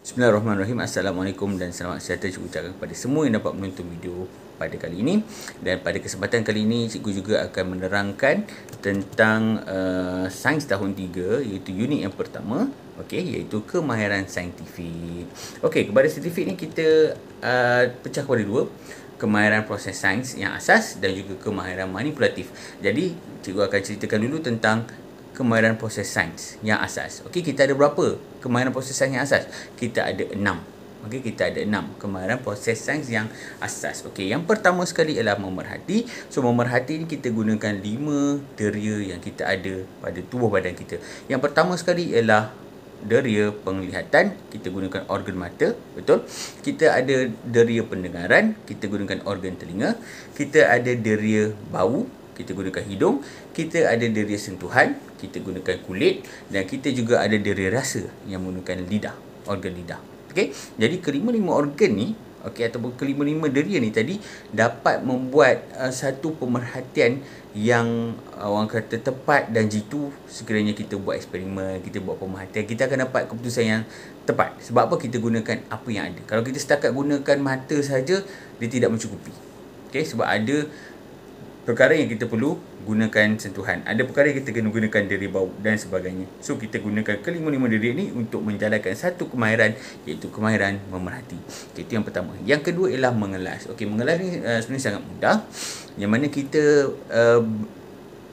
Bismillahirrahmanirrahim. Assalamualaikum dan selamat sejahtera cikgu ucapkan kepada semua yang dapat menonton video pada kali ini. Dan pada kesempatan kali ini cikgu juga akan menerangkan tentang sains tahun 3 iaitu unit yang pertama, okey, iaitu kemahiran saintifik. Okey, kepada saintifik ni kita pecah kepada dua. Kemahiran proses sains yang asas dan juga kemahiran manipulatif. Jadi cikgu akan ceritakan dulu tentang kemahiran proses sains yang asas. Okey, kita ada berapa kemahiran proses sains yang asas? Kita ada 6. Okey, kita ada 6 kemahiran proses sains yang asas. Okey, yang pertama sekali ialah memerhati. So, memerhati ni kita gunakan 5 deria yang kita ada pada tubuh badan kita. Yang pertama sekali ialah deria penglihatan, kita gunakan organ mata, betul? Kita ada deria pendengaran, kita gunakan organ telinga. Kita ada deria bau, kita gunakan hidung. Kita ada deria sentuhan, kita gunakan kulit. Dan kita juga ada deria rasa yang menggunakan lidah, organ lidah. Okey, jadi kelima-lima organ ni, okey, ataupun kelima-lima deria ni tadi dapat membuat satu pemerhatian yang orang kata tepat, dan jitu sekiranya kita buat eksperimen, kita buat pemerhatian, kita akan dapat keputusan yang tepat. Sebab apa? Kita gunakan apa yang ada. Kalau kita setakat gunakan mata saja, dia tidak mencukupi. Okey, sebab ada perkara yang kita perlu gunakan sentuhan, ada perkara yang kita kena gunakan deria bau dan sebagainya. So, kita gunakan kelima-lima deria ni untuk menjalankan satu kemahiran, iaitu kemahiran memerhati. Okay, itu yang pertama. Yang kedua ialah mengelas. Okey, mengelas ni sebenarnya sangat mudah, yang mana kita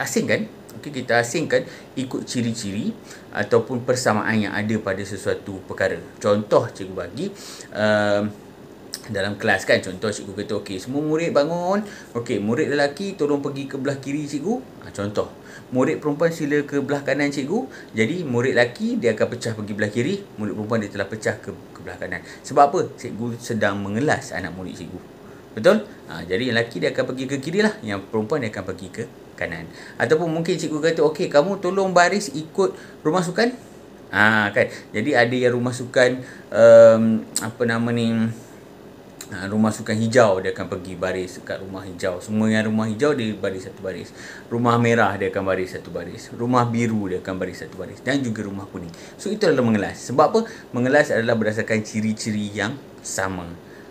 asingkan. Okey, kita asingkan ikut ciri-ciri ataupun persamaan yang ada pada sesuatu perkara. Contoh cikgu bagi dalam kelas kan, contoh cikgu kata okey, semua murid bangun. Okey, murid lelaki tolong pergi ke belah kiri cikgu. Contoh. Murid perempuan sila ke belah kanan cikgu. Jadi murid lelaki dia akan pecah pergi belah kiri, murid perempuan dia telah pecah ke belah kanan. Sebab apa? Cikgu sedang mengelas anak murid cikgu. Betul? Jadi yang lelaki dia akan pergi ke kiri lah, yang perempuan dia akan pergi ke kanan. Ataupun mungkin cikgu kata okey, kamu tolong baris ikut rumah sukan. Kan. Jadi ada yang rumah sukan rumah sukan hijau, dia akan pergi baris dekat rumah hijau. Semua yang rumah hijau dia baris satu baris. Rumah merah dia akan baris satu baris. Rumah biru dia akan baris satu baris. Dan juga rumah kuning. So, itu adalah mengelas. Sebab apa? Mengelas adalah berdasarkan ciri-ciri yang sama.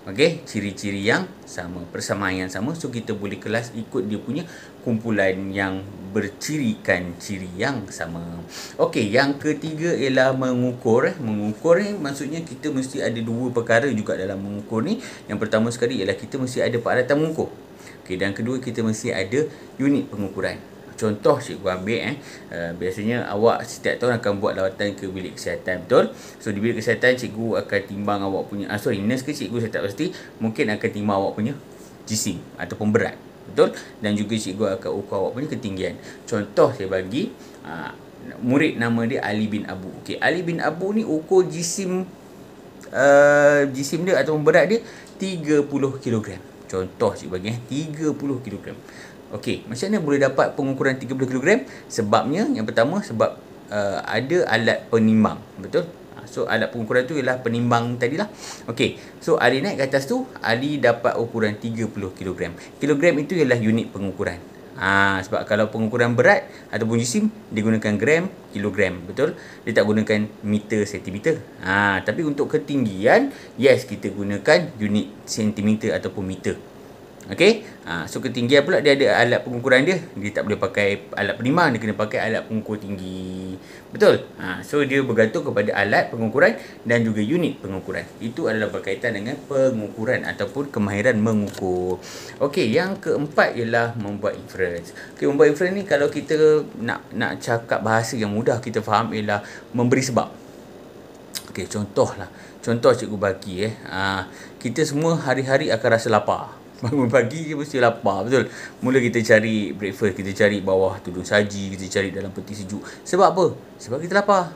Okey, ciri-ciri yang sama, persamaan yang sama. So, kita boleh kelas ikut dia punya kumpulan yang bercirikan ciri yang sama. Okey, yang ketiga ialah mengukur. Mengukur ni maksudnya kita mesti ada dua perkara juga dalam mengukur ni. Yang pertama sekali ialah kita mesti ada peralatan mengukur. Okey, dan kedua kita mesti ada unit pengukuran. Contoh cikgu ambil biasanya awak setiap tahun akan buat lawatan ke bilik kesihatan, betul? So, di bilik kesihatan cikgu akan timbang awak punya nurse ke cikgu, saya tak pasti, mungkin akan timbang awak punya jisim ataupun berat, betul? Dan juga cikgu akan ukur awak punya ketinggian. Contoh saya bagi murid nama dia Ali bin Abu. Okey, Ali bin Abu ni ukur jisim dia ataupun berat dia 30 kg. Contoh cikgu bagi 30 kg. Okey, macam mana boleh dapat pengukuran 30 kg? Sebabnya, yang pertama, sebab ada alat penimbang, betul? So, alat pengukuran tu ialah penimbang tadilah. Okey, so Ali naik ke atas tu, Ali dapat ukuran 30 kg. Kilogram itu ialah unit pengukuran. Sebab kalau pengukuran berat ataupun jisim, dia gunakan gram, kilogram, betul? Dia tak gunakan meter, sentimeter. Tapi untuk ketinggian, yes, kita gunakan unit sentimeter ataupun meter. Okey, so ketinggian pula dia ada alat pengukuran dia. Dia tak boleh pakai alat penimbang, dia kena pakai alat pengukur tinggi. Betul? So dia bergantung kepada alat pengukuran dan juga unit pengukuran. Itu adalah berkaitan dengan pengukuran ataupun kemahiran mengukur. Okey, yang keempat ialah membuat inference. Okey, membuat inference ni kalau kita nak cakap bahasa yang mudah kita faham ialah memberi sebab. Okey, contoh cikgu bagi kita semua hari-hari akan rasa lapar. Bangun pagi je mesti lapar, betul? Mula kita cari breakfast, kita cari bawah tudung saji, kita cari dalam peti sejuk. Sebab apa? Sebab kita lapar.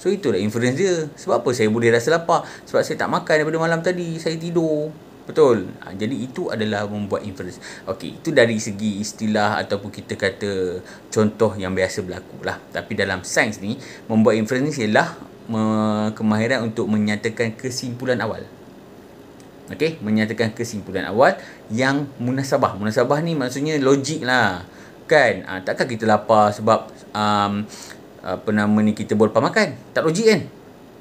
So, itulah inference dia. Sebab apa saya boleh rasa lapar? Sebab saya tak makan daripada malam tadi, saya tidur. Betul? Jadi itu adalah membuat inference. Okey, itu dari segi istilah ataupun kita kata contoh yang biasa berlaku lah. Tapi dalam sains ni, membuat inference ni ialah kemahiran untuk menyatakan kesimpulan awal. Okey, menyatakan kesimpulan awal yang munasabah. Munasabah ni maksudnya logik lah. Kan? Takkan kita lapar sebab kita boleh makan. Tak logik kan?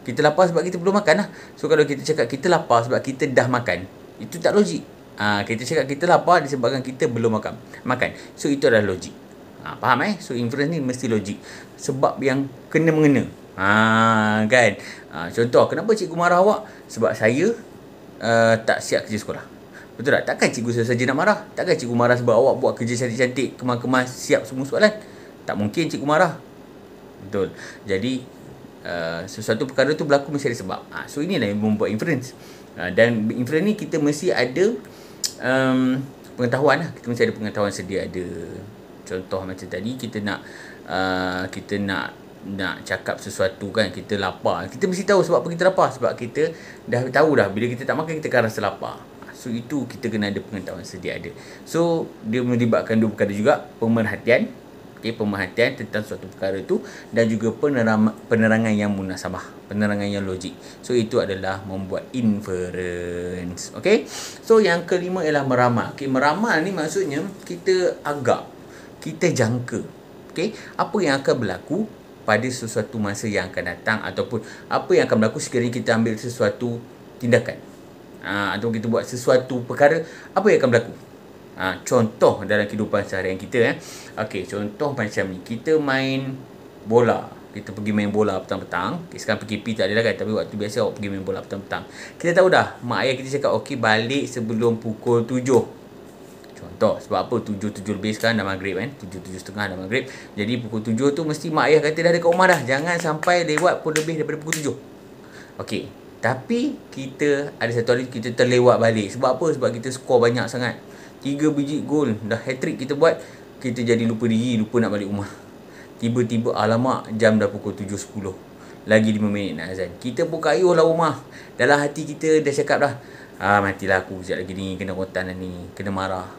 Kita lapar sebab kita belum makan lah. So kalau kita cakap kita lapar sebab kita dah makan, itu tak logik. Kita cakap kita lapar disebabkan kita belum makan. So itu adalah logik. Faham So inference ni mesti logik. Sebab yang kena-mengena. Kan. Contoh, kenapa cikgu marah awak? Sebab saya tak siap kerja sekolah. Betul tak? Takkan cikgu saja nak marah. Takkan cikgu marah sebab awak buat kerja cantik-cantik, kemas-kemas, siap semua soalan. Tak mungkin cikgu marah. Betul. Jadi sesuatu perkara tu berlaku mesti ada sebab. So inilah yang membuat inference. Dan inference ni kita mesti ada pengetahuan lah. Kita mesti ada pengetahuan sedia ada. Contoh macam tadi, kita nak cakap sesuatu kan, kita lapar. Kita mesti tahu sebab apa kita lapar. Sebab kita dah tahu dah, bila kita tak makan, kita akan rasa lapar. So itu kita kena ada pengetahuan sedia ada. So dia melibatkan dua perkara juga, pemerhatian, pemerhatian tentang suatu perkara tu, dan juga penerangan yang munasabah, penerangan yang logik. So itu adalah membuat inference. So yang kelima ialah meramal. Meramal ni maksudnya kita agak, kita jangka apa yang akan berlaku pada sesuatu masa yang akan datang, ataupun apa yang akan berlaku sekiranya kita ambil sesuatu tindakan, atau kita buat sesuatu perkara, apa yang akan berlaku. Contoh dalam kehidupan seharian kita. Contoh macam ni, kita main bola. Kita pergi main bola petang-petang. Sekarang PKP tak ada lah kan, tapi waktu biasa awak pergi main bola petang-petang. Kita tahu dah, mak ayah kita cakap balik sebelum pukul 7. Contoh, sebab apa? 7 lebih sekarang dah maghrib kan, 7:30 dah maghrib. Jadi pukul 7 tu mesti mak ayah kata dah dekat rumah dah. Jangan sampai lewat pun lebih daripada pukul 7. Tapi kita ada satu hari kita terlewat balik. Sebab apa? Sebab kita skor banyak sangat. 3 biji gol, dah hat-trick kita buat. Kita jadi lupa diri, lupa nak balik rumah. Tiba-tiba alamak, jam dah pukul 7.10. Lagi 5 minit nak azan. Kita pun kayuh lah rumah. Dalam hati kita dah cakap dah, matilah aku sekejap lagi ni, kena rotan lah ni, kena marah.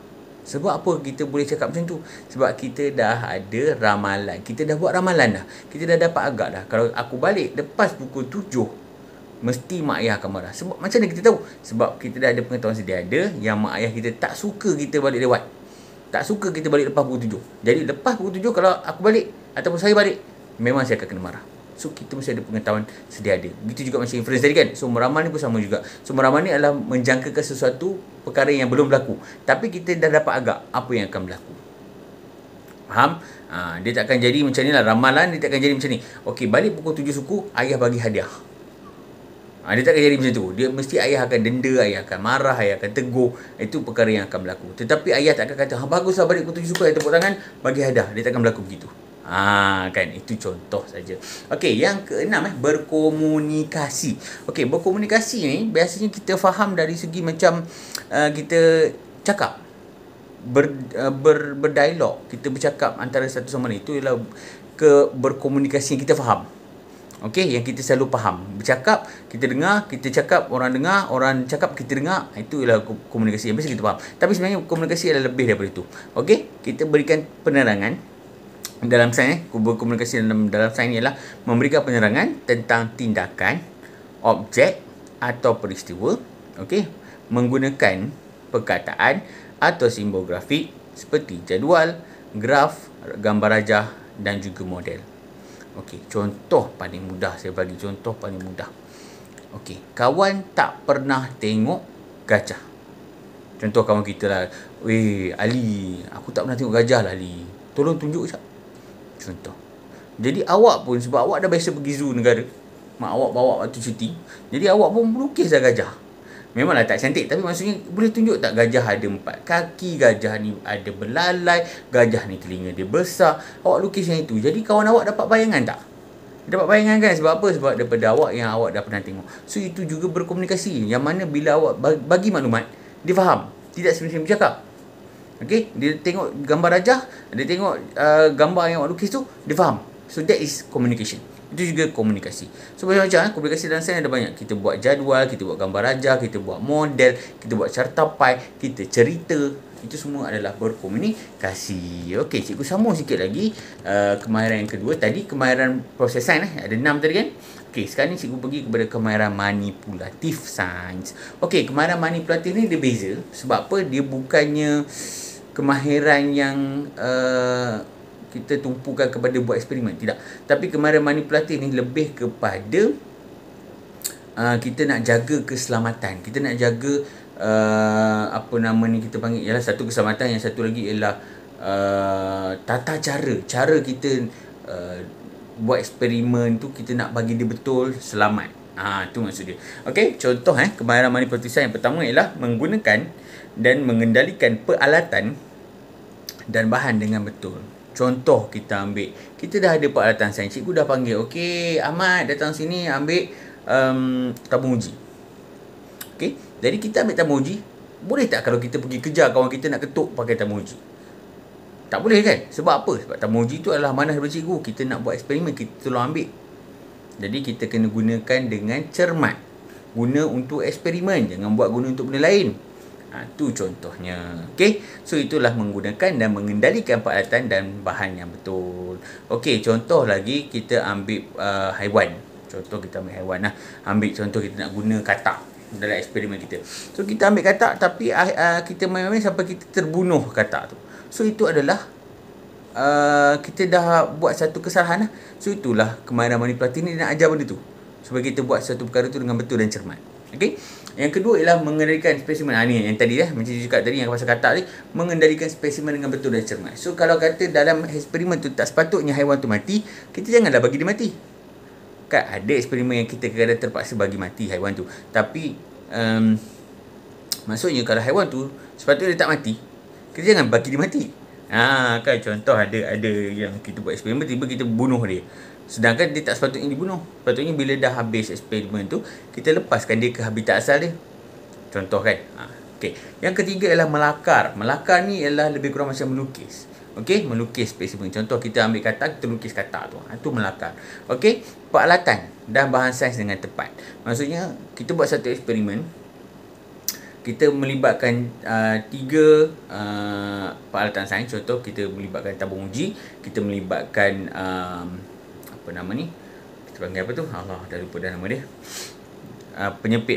Sebab apa kita boleh cakap macam tu? Sebab kita dah ada ramalan. Kita dah buat ramalan dah. Kita dah dapat agak dah. Kalau aku balik lepas pukul 7, mesti mak ayah akan marah. Sebab macam mana kita tahu? Sebab kita dah ada pengetahuan sedia ada yang mak ayah kita tak suka kita balik lewat. Tak suka kita balik lepas pukul 7. Jadi lepas pukul 7 kalau aku balik ataupun saya balik, memang saya akan kena marah. So kita mesti ada pengetahuan sedia ada. Begitu juga macam inference tadi kan. So meramal ni pun sama juga. So meramal ni adalah menjangkakan sesuatu perkara yang belum berlaku, tapi kita dah dapat agak apa yang akan berlaku. Faham? Dia tak akan jadi macam ni lah. Ramalan dia tak akan jadi macam ni. Balik pukul 7 suku, ayah bagi hadiah. Dia tak akan jadi macam tu. Dia mesti ayah akan denda, ayah akan marah, ayah akan tegur. Itu perkara yang akan berlaku. Tetapi ayah tak akan kata, baguslah balik pukul 7 suku, ayah tepuk tangan, bagi hadiah. Dia tak akan berlaku begitu. Kan, itu contoh saja. Yang keenam, berkomunikasi. Berkomunikasi ni biasanya kita faham dari segi macam kita cakap, berdialog, kita bercakap antara satu sama lain. Itu ialah berkomunikasi yang kita faham. Yang kita selalu faham. Bercakap, kita dengar, kita cakap, orang dengar, orang cakap, kita dengar. Itu ialah komunikasi yang biasa kita faham. Tapi sebenarnya komunikasi adalah lebih daripada itu. Kita berikan penerangan. Dalam sains, berkomunikasi dalam sains ialah memberikan penerangan tentang tindakan, objek atau peristiwa, menggunakan perkataan atau simbol grafik seperti jadual, graf, gambar rajah dan juga model. Contoh paling mudah, saya bagi contoh paling mudah. Kawan tak pernah tengok gajah. Contoh kawan kita lah, Ali, aku tak pernah tengok gajah lah Ali. Tolong tunjuk sekejap. Contoh. Jadi awak pun, sebab awak dah biasa pergi zoo negara, mak awak bawa waktu cuti, jadi awak pun melukislah gajah. Memanglah tak cantik, tapi maksudnya boleh tunjuk tak gajah ada 4 kaki, gajah ni ada belalai, gajah ni telinga dia besar. Awak lukis yang itu. Jadi kawan awak dapat bayangan tak? Dapat bayangan kan? Sebab apa? Sebab daripada awak yang awak dah pernah tengok. So itu juga berkomunikasi. Yang mana bila awak bagi maklumat, dia faham. Tidak sebenarnya bercakap. Dia tengok gambar rajah, dia tengok gambar yang awak lukis tu, dia faham. So that is communication. Itu juga komunikasi. So macam-macam komunikasi dalam sains ada banyak. Kita buat jadual, kita buat gambar rajah, kita buat model, kita buat carta pai, kita cerita. Itu semua adalah berkomunikasi. Cikgu sambung sikit lagi kemahiran yang kedua. Tadi kemahiran proses sains ada 6 tadi kan. Sekarang ni cikgu pergi kepada kemahiran manipulatif sains. Kemahiran manipulatif ni dia beza. Sebab apa? Dia bukannya kemahiran yang kita tumpukan kepada buat eksperimen. Tidak. Tapi kemahiran manipulatif ni lebih kepada kita nak jaga keselamatan. Kita nak jaga apa nama ni kita panggil, ialah satu keselamatan, yang satu lagi ialah tata cara kita buat eksperimen tu, kita nak bagi dia betul selamat. Tu maksud dia. Okey, contoh kemahiran mani pertulisan yang pertama ialah menggunakan dan mengendalikan peralatan dan bahan dengan betul. Contoh kita ambil, kita dah ada peralatan sains, cikgu dah panggil, okey Ahmad datang sini ambil tabung uji. Okey, jadi kita ambil tabung uji. Boleh tak kalau kita pergi kejar kawan kita nak ketuk pakai tabung uji? Tak boleh kan? Sebab apa? Sebab tabung uji tu adalah amanah daripada cikgu. Kita nak buat eksperimen, kita tolong ambil. Jadi kita kena gunakan dengan cermat. Guna untuk eksperimen, jangan buat guna untuk benda lain. Tu contohnya. Okey, so itulah menggunakan dan mengendalikan peralatan dan bahan yang betul. Okey, contoh lagi kita ambil haiwan. Contoh kita ambil haiwan lah. Ambil contoh kita nak guna katak dalam eksperimen kita. So kita ambil katak, tapi kita main-main sampai kita terbunuh katak tu. So itu adalah kita dah buat satu kesalahan lah. So itulah kemahiran manipulatif ni nak ajar benda tu, supaya kita buat satu perkara tu dengan betul dan cermat. Okey. Yang kedua ialah mengendalikan spesimen. Ni yang tadi macam saya cakap tadi, yang pasal katak ni, mengendalikan spesimen dengan betul dan cermat. So kalau kata dalam eksperimen tu tak sepatutnya haiwan tu mati, kita janganlah bagi dia mati. Kan ada eksperimen yang kita kadang terpaksa bagi mati haiwan tu. Tapi maksudnya kalau haiwan tu sepatutnya dia tak mati, kita jangan bagi dia mati. Kan contoh ada yang kita buat eksperimen, tiba kita bunuh dia. Sedangkan dia tak sepatutnya dibunuh. Sepatutnya bila dah habis eksperimen tu, kita lepaskan dia ke habitat asal dia. Contoh kan. Okey. Yang ketiga ialah melakar. Melakar ni ialah lebih kurang macam melukis. Okey, melukis spesimen. Contoh kita ambil katak, kita lukis katak tu. Itu melakar. Okey, peralatan dan bahan sains dengan tepat. Maksudnya kita buat satu eksperimen, kita melibatkan 3 peralatan sains. Contoh kita melibatkan tabung uji, kita melibatkan apa nama ni, kita panggil apa tu, Allah dah lupa dah nama dia, penyepit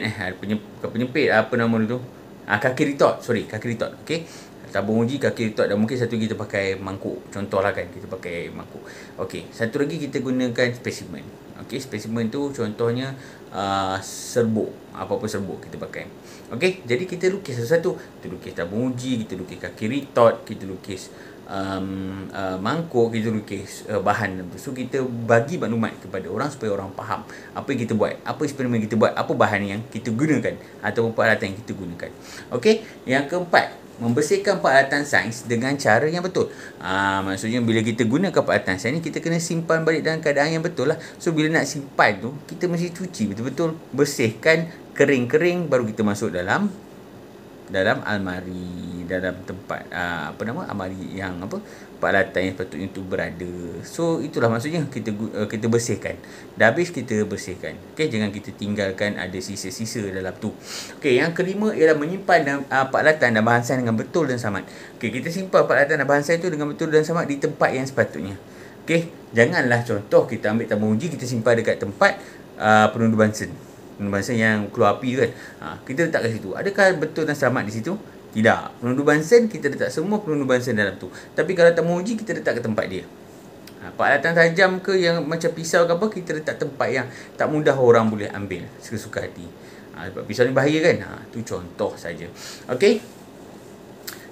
penyepit apa nama tu, kaki retort. Okey, tabung uji, kaki retort, dan mungkin satu kita pakai mangkuk. Contohlah kan, kita pakai mangkuk. Okey, satu lagi kita gunakan spesimen. Okey, spesimen tu contohnya serbuk, apa-apa serbuk kita pakai. Okey, jadi kita lukis satu-satu. Kita lukis tabung uji, kita lukis kaki retort, kita lukis mangkuk, kita lukis bahan. So kita bagi maklumat kepada orang supaya orang faham apa yang kita buat, apa eksperimen kita buat, apa bahan yang kita gunakan atau peralatan yang kita gunakan. Okey, yang keempat, membersihkan peralatan sains dengan cara yang betul. Maksudnya bila kita gunakan peralatan sains ni, kita kena simpan balik dalam keadaan yang betul lah. So bila nak simpan tu, kita mesti cuci betul-betul, bersihkan, kering-kering, baru kita masuk dalam almari, dalam tempat almari yang peralatan yang sepatutnya itu berada. So itulah maksudnya kita bersihkan. Dah habis kita bersihkan. Okey, jangan kita tinggalkan ada sisa-sisa dalam tu. Okey, yang kelima ialah menyimpan peralatan dan bahan sains dengan betul dan sama. Okey, kita simpan peralatan dan bahan sains itu dengan betul dan sama di tempat yang sepatutnya. Okey, janganlah contoh kita ambil tabung uji, kita simpan dekat tempat penundu bansen yang keluar api kan. Kita letak kat situ. Adakah betul dan selamat di situ? Tidak. Penundu bansen, kita letak semua penundu bansen dalam tu. Tapi kalau tabung uji, kita letak ke tempat dia. Peralatan tajam ke yang macam pisau ke apa, kita letak tempat yang tak mudah orang boleh ambil sesuka hati. Sebab pisau ni bahaya kan. Tu contoh saja. Okey.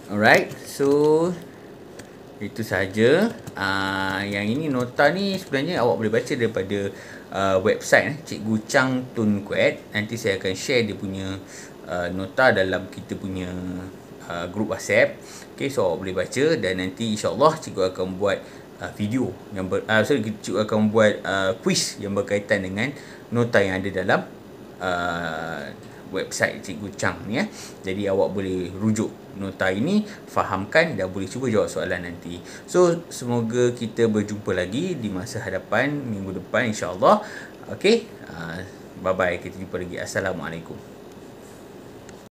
Alright. So itu saja. Yang ini nota ni sebenarnya awak boleh baca daripada website Cikgu Chang Tun Kuet. Nanti saya akan share dia punya nota dalam kita punya grup WhatsApp. Okay, so awak boleh baca, dan nanti insyaAllah cikgu akan buat video yang cikgu akan buat quiz yang berkaitan dengan nota yang ada dalam website Cikgu Chang ni. Jadi awak boleh rujuk nota ini, fahamkan, dan boleh cuba jawab soalan nanti. So semoga kita berjumpa lagi di masa hadapan, minggu depan insya-Allah. Okey, bye bye, kita jumpa lagi. Assalamualaikum.